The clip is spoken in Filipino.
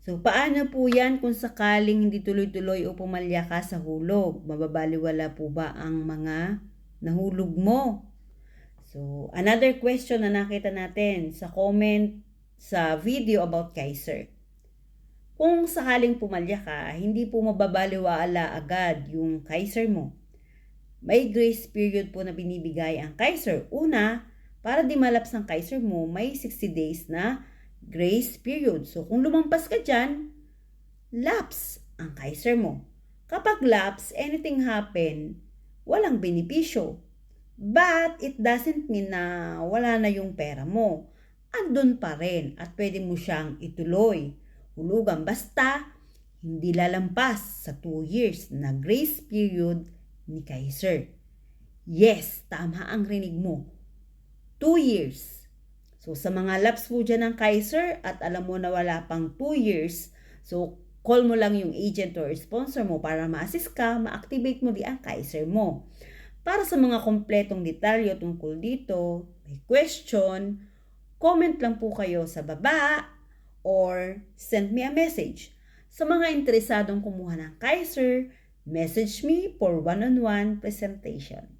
So, paano po yan kung sakaling hindi tuloy-tuloy o pumalya ka sa hulog? Mababaliwala po ba ang mga nahulog mo? So, another question na nakita natin sa comment sa video about Kaiser. Kung sakaling pumalya ka, hindi po mababaliwala agad yung Kaiser mo. May grace period po na binibigay ang Kaiser. Una, para di malaps ang Kaiser mo, may 60 days na grace period. So, kung lumampas ka dyan, lapse ang Kaiser mo. Kapag lapse, anything happen, walang benepisyo. But it doesn't mean na wala na yung pera mo. Andun pa rin at pwede mo siyang ituloy. Hulugan basta hindi lalampas sa 2 years na grace period ni Kaiser. Yes, tama ang rinig mo. 2 years. So sa mga lapse po dyan ng Kaiser at alam mo na wala pang 2 years, so call mo lang yung agent or sponsor mo para ma-assist ka, ma-activate mo di ang Kaiser mo. Para sa mga kompletong detalye tungkol dito, may question, comment lang po kayo sa baba or send me a message. Sa mga interesadong kumuha ng Kaiser, message me for one-on-one presentation.